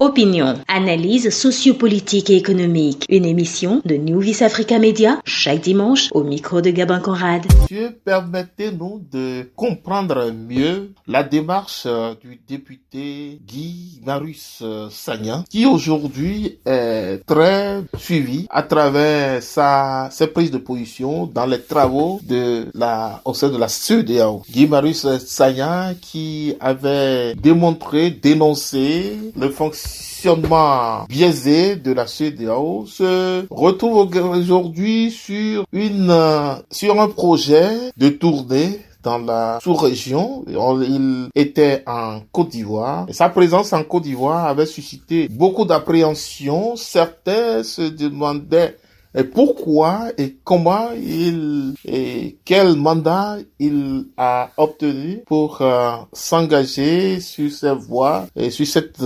Opinion, analyse sociopolitique et économique. Une émission de New Vis Africa Media, chaque dimanche au micro de Gabin Conrad. Monsieur, permettez-nous de comprendre mieux la démarche du député Guy Marius Sagna, qui aujourd'hui est très suivi à travers ses prises de position dans les travaux au sein de la CEDEAO. Guy Marius Sagna qui avait dénoncé le fonctionnement biaisé de la CEDEAO se retrouve aujourd'hui sur un projet de tournée dans la sous-région. Il était en Côte d'Ivoire. Et sa présence en Côte d'Ivoire avait suscité beaucoup d'appréhension. Certains se demandaient pourquoi et comment et quel mandat il a obtenu pour s'engager sur cette voie et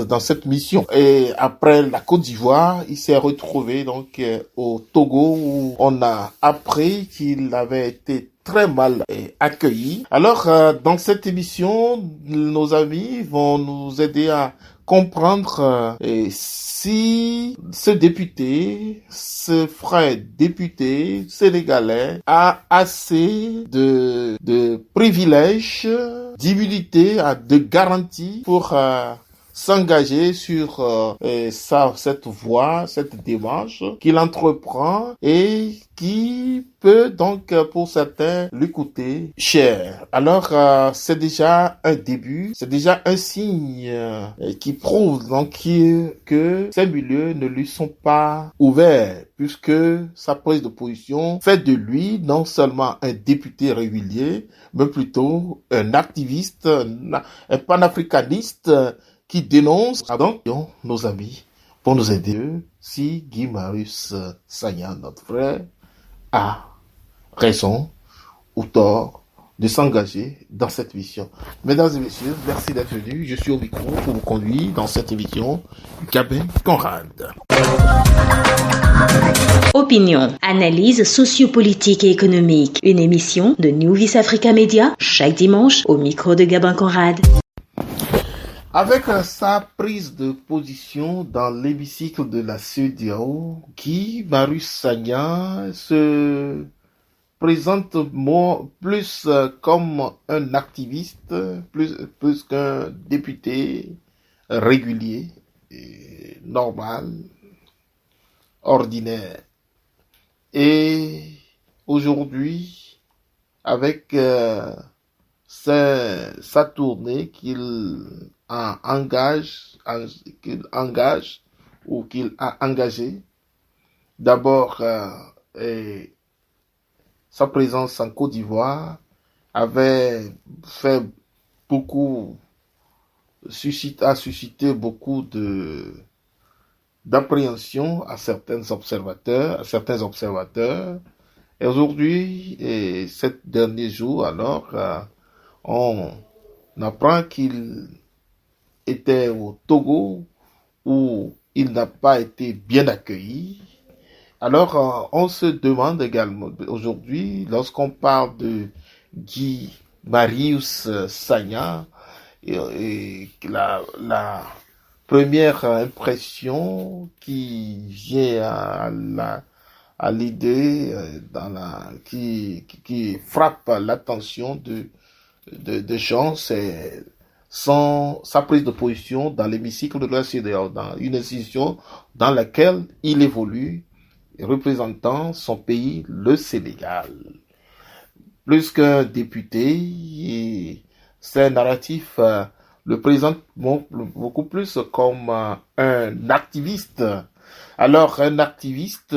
dans cette mission. Et après la Côte d'Ivoire, il s'est retrouvé donc au Togo où on a appris qu'il avait été très mal accueilli. Alors, dans cette émission, nos amis vont nous aider à comprendre si ce frère député sénégalais a assez de privilèges, d'immunité, de garanties pour s'engager sur cette voie, cette démarche qu'il entreprend et qui peut donc pour certains lui coûter cher. Alors c'est déjà un début, c'est déjà un signe qui prouve donc que ces milieux ne lui sont pas ouverts, puisque sa prise de position fait de lui non seulement un député régulier, mais plutôt un activiste, un panafricaniste qui dénonce. Donc, nos amis, pour nous aider, si Guy Marius Sagna, notre frère, a raison ou tort de s'engager dans cette mission. Mesdames et messieurs, merci d'être venus. Je suis au micro pour vous conduire dans cette émission Gabin Conrad. Opinion, analyse sociopolitique et économique. Une émission de New Vis Africa Media, chaque dimanche au micro de Gabin Conrad. Avec sa prise de position dans l'hémicycle de la CEDEAO, Guy Marius Sagna se présente plus comme un activiste, plus qu'un député régulier, normal, ordinaire. Et aujourd'hui, avec sa tournée qu'il engage ou qu'il a engagé. D'abord, sa présence en Côte d'Ivoire avait suscité beaucoup d'appréhension à certains observateurs. Et aujourd'hui, ces derniers jours, alors, on apprend qu'il était au Togo où il n'a pas été bien accueilli. Alors, on se demande également aujourd'hui, lorsqu'on parle de Guy Marius Sagna, et la première impression qui vient à l'idée, qui frappe l'attention de gens, c'est sa prise de position dans l'hémicycle de la CEDEAO, dans une institution dans laquelle il évolue, représentant son pays, le Sénégal. Plus qu'un député, c'est narratif le présente beaucoup plus comme un activiste. Alors, un activiste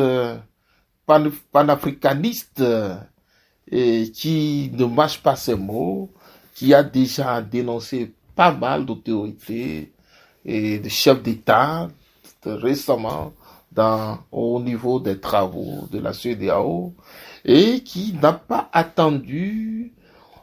panafricaniste qui ne mâche pas ses mots, qui a déjà dénoncé pas mal d'autorités et de chefs d'État récemment au niveau des travaux de la CEDEAO et qui n'a pas attendu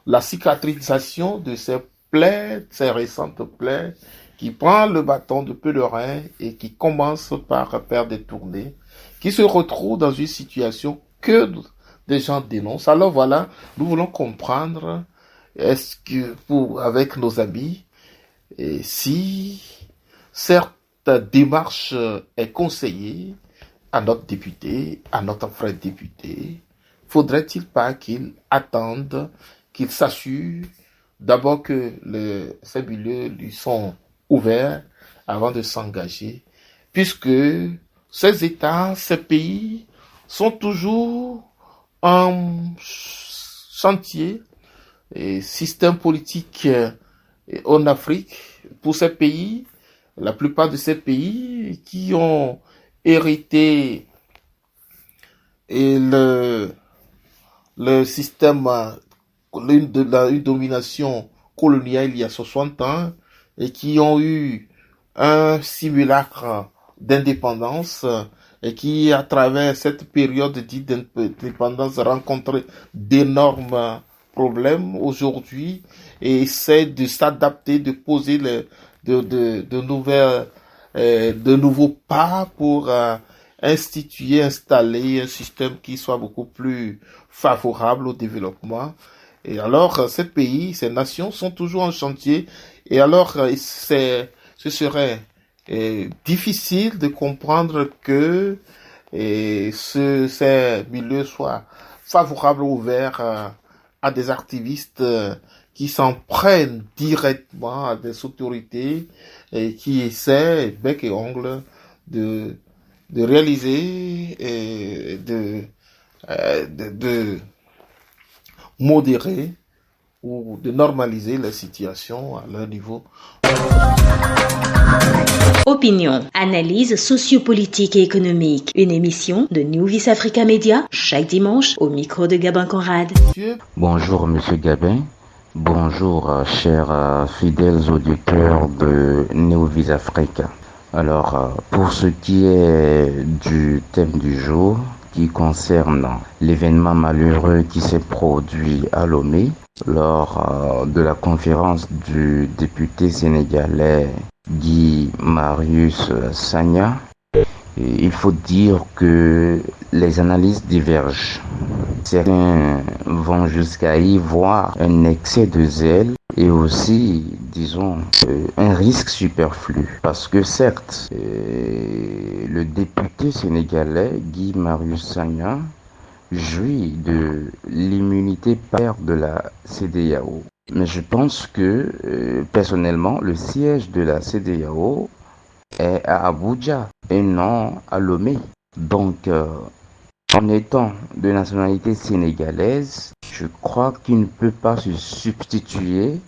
la cicatrisation de ses récentes plaies, qui prend le bâton de pèlerin et qui commence par faire des tournées, qui se retrouve dans une situation que des gens dénoncent. Alors voilà, nous voulons comprendre avec nos amis, et si certains démarche est conseillée à notre député, à notre frère député? Faudrait-il pas qu'il attende, qu'il s'assure d'abord que ces milieux lui sont ouverts avant de s'engager, puisque ces États, ces pays sont toujours en chantier et système politique en Afrique pour ces pays, la plupart de ces pays qui ont hérité et le système, une domination coloniale il y a 60 ans et qui ont eu un simulacre d'indépendance et qui, à travers cette période dite d'indépendance, rencontrent d'énormes problèmes aujourd'hui et essaient de s'adapter, de poser de nouveaux pas pour installer un système qui soit beaucoup plus favorable au développement. Et alors, ces pays, ces nations sont toujours en chantier. Et alors, ce serait difficile de comprendre que ces milieux soient favorables ou ouverts à des activistes qui s'en prennent directement à des autorités et qui essaient, bec et ongle, de réaliser et de modérer ou de normaliser la situation à leur niveau. Opinion, analyse sociopolitique et économique. Une émission de New Vis Africa Media chaque dimanche au micro de Gabin Conrad. Bonjour Monsieur Gabin. Bonjour chers fidèles auditeurs de New Vis Africa. Alors, pour ce qui est du thème du jour, qui concerne l'événement malheureux qui s'est produit à Lomé lors de la conférence du député sénégalais Guy Marius Sagna, il faut dire que les analyses divergent. Certains vont jusqu'à y voir un excès de zèle et aussi, disons, un risque superflu. Parce que certes, le député sénégalais Guy Marius Sagna jouit de l'immunité paritaire de la CEDEAO. Mais je pense que, personnellement, le siège de la CEDEAO est à Abuja et non à Lomé. Donc, en étant de nationalité sénégalaise, je crois qu'il ne peut pas se substituer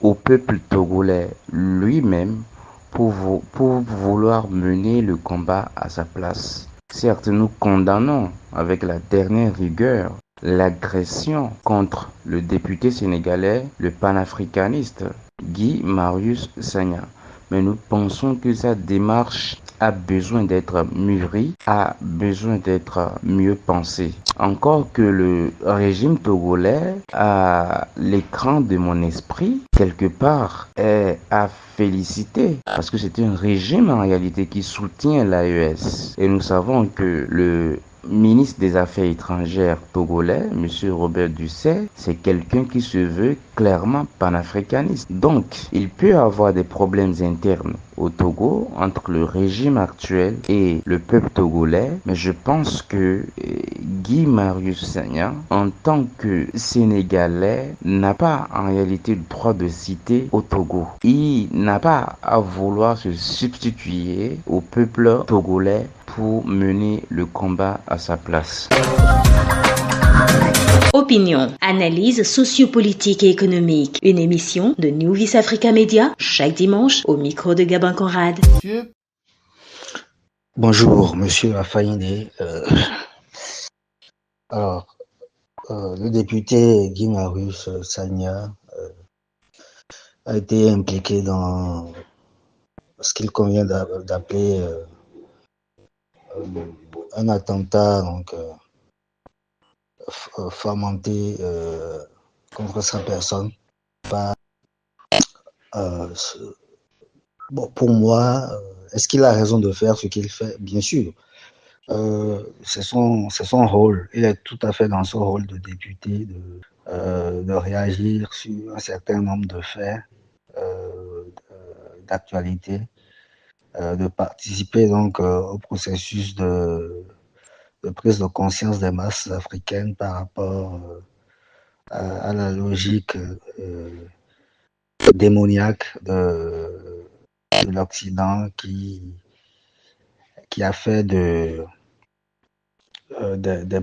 au peuple togolais lui-même pour vouloir mener le combat à sa place. Certes, nous condamnons avec la dernière rigueur l'agression contre le député sénégalais, le panafricaniste Guy Marius Sagna. Mais nous pensons que sa démarche a besoin d'être mûrie, a besoin d'être mieux pensée. Encore que le régime togolais, à l'écran de mon esprit, quelque part, est à féliciter. Parce que c'est un régime en réalité qui soutient l'AES. Et nous savons que le ministre des Affaires étrangères togolais, M. Robert Dussey, c'est quelqu'un qui se veut clairement panafricaniste. Donc, il peut y avoir des problèmes internes au Togo entre le régime actuel et le peuple togolais, mais je pense que Guy Marius Sagna, en tant que Sénégalais, n'a pas en réalité le droit de citer au Togo. Il n'a pas à vouloir se substituer au peuple togolais pour mener le combat à sa place. Opinion, analyse sociopolitique et économique. Une émission de New Vis Africa Media chaque dimanche au micro de Gabin Conrad. Bonjour, Monsieur Afayinde. Alors, le député Guy Marius Sagna a été impliqué dans ce qu'il convient d'appeler un attentat fomenté contre sa personne. Bon, pour moi, est-ce qu'il a raison de faire ce qu'il fait? Bien sûr. C'est son rôle. Il est tout à fait dans son rôle de député de réagir sur un certain nombre de faits d'actualité. de participer donc au processus de prise de conscience des masses africaines par rapport à la logique démoniaque de l'Occident qui a fait des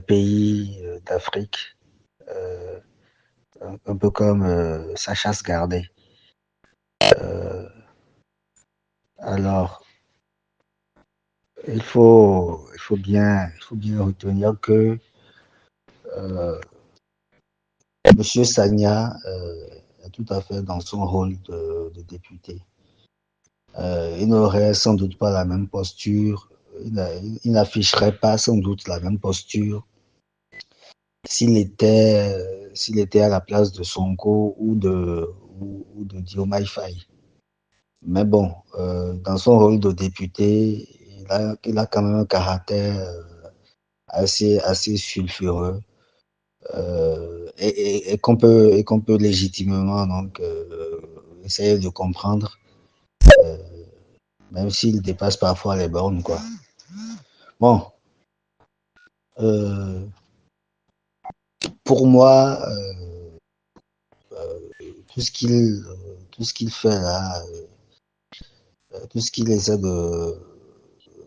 pays d'Afrique un peu comme sa chasse gardée. Alors, il faut bien retenir que Monsieur Sagna est tout à fait dans son rôle de député. Il n'aurait sans doute pas la même posture, il n'afficherait pas sans doute la même posture s'il était à la place de Sonko ou de Diomaye Faye. Mais bon, dans son rôle de député, il a quand même un caractère assez sulfureux et qu'on peut légitimement donc essayer de comprendre, même s'il dépasse parfois les bornes, quoi. Bon, pour moi, tout ce qu'il fait là, tout ce qu'il essaie de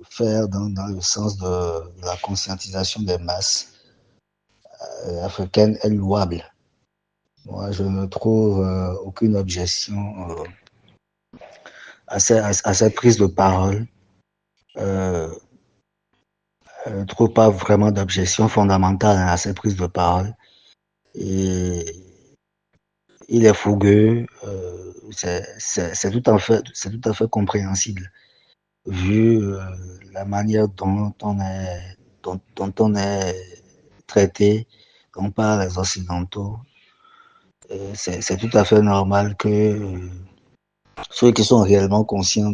faire dans le sens de la conscientisation des masses africaines est louable. Moi, je ne trouve aucune objection à cette prise de parole. Je ne trouve pas vraiment d'objection fondamentale à cette prise de parole. Et il est fougueux, c'est tout à fait compréhensible vu la manière dont on est traité donc par les Occidentaux. C'est tout à fait normal que ceux qui sont réellement conscients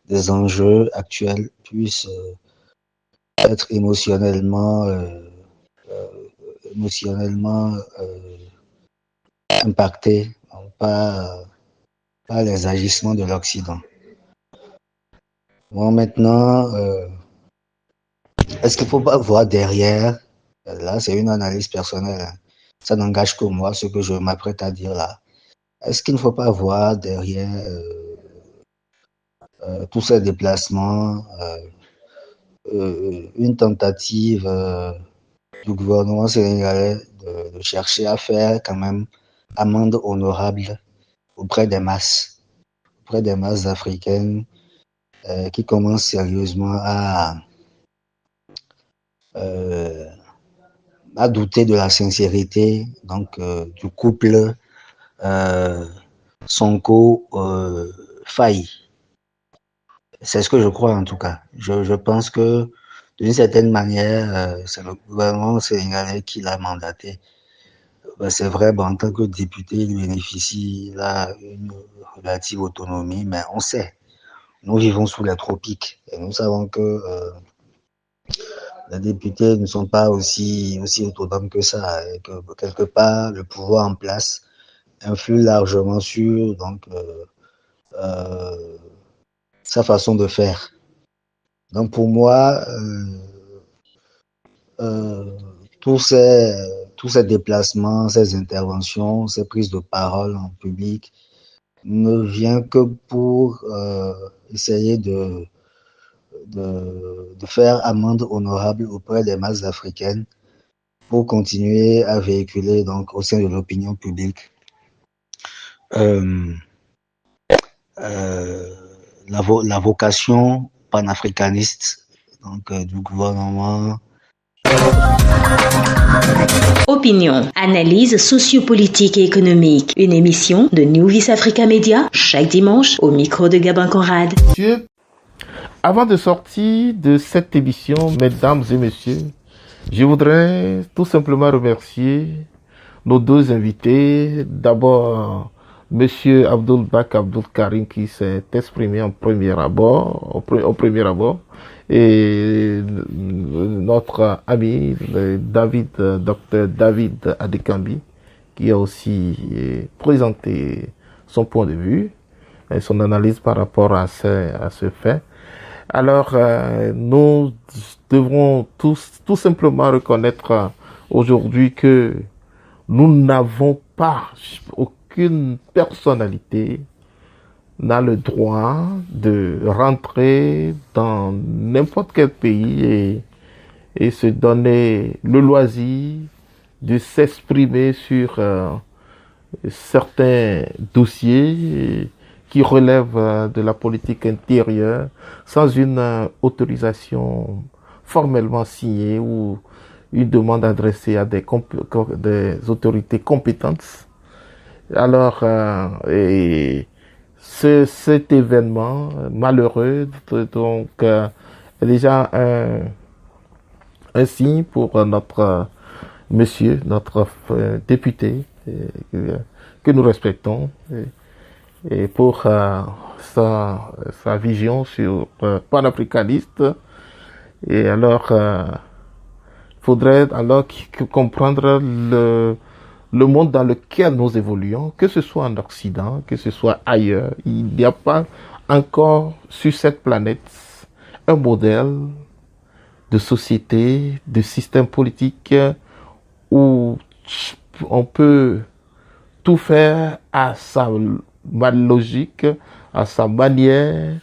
des enjeux actuels puissent être émotionnellement impactés par les agissements de l'Occident. Bon, maintenant, est-ce qu'il ne faut pas voir derrière, là c'est une analyse personnelle, hein, ça n'engage que moi, ce que je m'apprête à dire là. Est-ce qu'il ne faut pas voir derrière tous ces déplacements une tentative du gouvernement sénégalais de chercher à faire quand même amende honorable auprès des masses africaines qui commencent sérieusement à douter de la sincérité donc du couple Sonko Faye. C'est ce que je crois en tout cas. Je pense que d'une certaine manière, c'est le gouvernement sénégalais qui l'a mandaté. Ben, c'est vrai, ben, en tant que député, il bénéficie là une relative autonomie, mais on sait, nous vivons sous les tropiques et nous savons que les députés ne sont pas aussi autonomes que ça, et que quelque part le pouvoir en place influe largement sur donc sa façon de faire. Donc pour moi, tous ces déplacements, ces interventions, ces prises de parole en public ne vient que pour essayer de faire amende honorable auprès des masses africaines pour continuer à véhiculer donc au sein de l'opinion publique la vocation panafricaniste donc du gouvernement. Opinion, analyse sociopolitique et économique. Une émission de New Vice Africa Media chaque dimanche au micro de Gabin Conrad. Monsieur, avant de sortir de cette émission, mesdames et messieurs, je voudrais tout simplement remercier nos deux invités. D'abord, Monsieur Abdoul Bak Abdoul Karim qui s'est exprimé au premier abord, et notre ami Dr David Adekambi qui a aussi présenté son point de vue. son analyse par rapport à ce fait. Alors, nous devrons tout simplement reconnaître aujourd'hui que nous n'avons pas, aucune personnalité n'a le droit de rentrer dans n'importe quel pays et se donner le loisir de s'exprimer sur certains dossiers qui relèvent de la politique intérieure sans une autorisation formellement signée ou une demande adressée à des autorités compétentes. Alors, cet événement malheureux donc est déjà un signe pour notre monsieur, notre député que nous respectons et pour sa vision sur panafricaniste. Et alors, faudrait alors comprendre le monde dans lequel nous évoluons, que ce soit en Occident, que ce soit ailleurs. Il n'y a pas encore sur cette planète un modèle de société, de système politique où on peut tout faire à sa logique, à sa manière,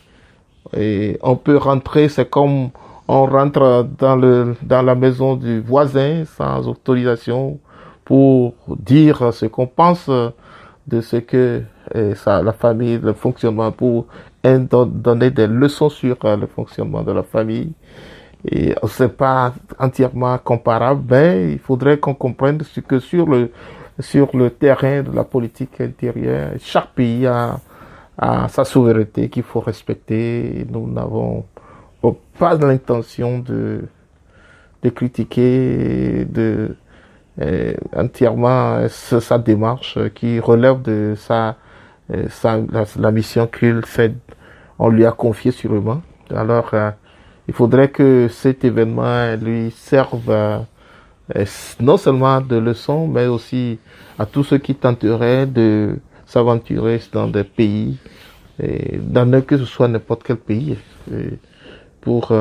et on peut rentrer, c'est comme on rentre dans la maison du voisin sans autorisation pour dire ce qu'on pense de ce que la famille, le fonctionnement, pour donner des leçons sur le fonctionnement de la famille. Et c'est pas entièrement comparable, mais il faudrait qu'on comprenne que sur le terrain de la politique intérieure, chaque pays a sa souveraineté qu'il faut respecter. Et nous n'avons pas l'intention de critiquer entièrement sa démarche qui relève de la mission on lui a confiée sûrement. Alors, il faudrait que cet événement lui serve non seulement de leçon, mais aussi à tous ceux qui tenteraient de s'aventurer dans des pays, que ce soit n'importe quel pays, pour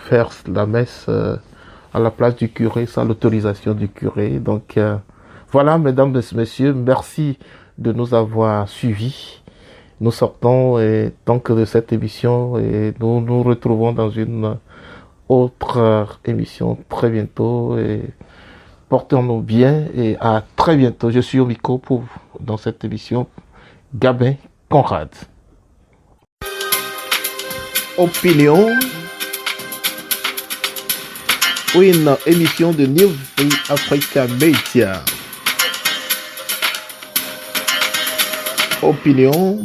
faire la messe à la place du curé, sans l'autorisation du curé. Donc voilà, mesdames et messieurs, merci de nous avoir suivis. Nous sortons donc de cette émission et nous nous retrouvons dans une autre émission très bientôt. Et portons-nous bien et à très bientôt. Je suis au micro dans cette émission, Gabin Conrad. Opinion, une émission de New Africa Media. Opinion,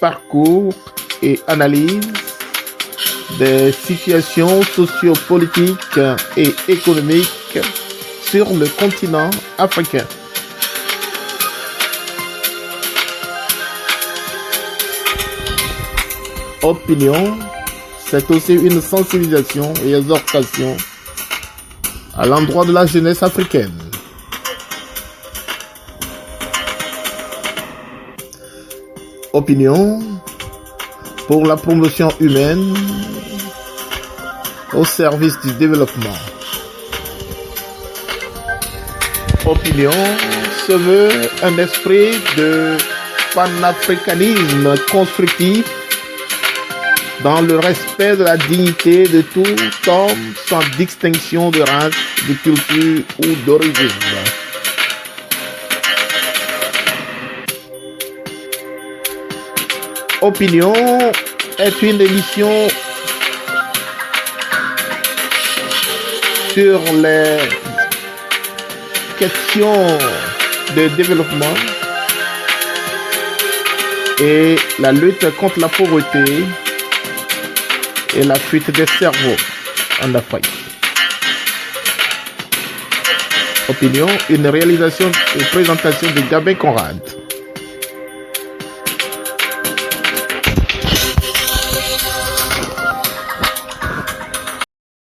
parcours et analyse des situations sociopolitiques et économiques sur le continent africain. Opinion, c'est aussi une sensibilisation et exhortation à l'endroit de la jeunesse africaine. Opinion pour la promotion humaine au service du développement. Opinion se veut un esprit de panafricanisme constructif dans le respect de la dignité de tout homme sans distinction de race, de culture ou d'origine. Opinion est une émission sur les questions de développement et la lutte contre la pauvreté et la fuite des cerveaux en Afrique. Opinion, une réalisation et présentation de Gabin Conrad.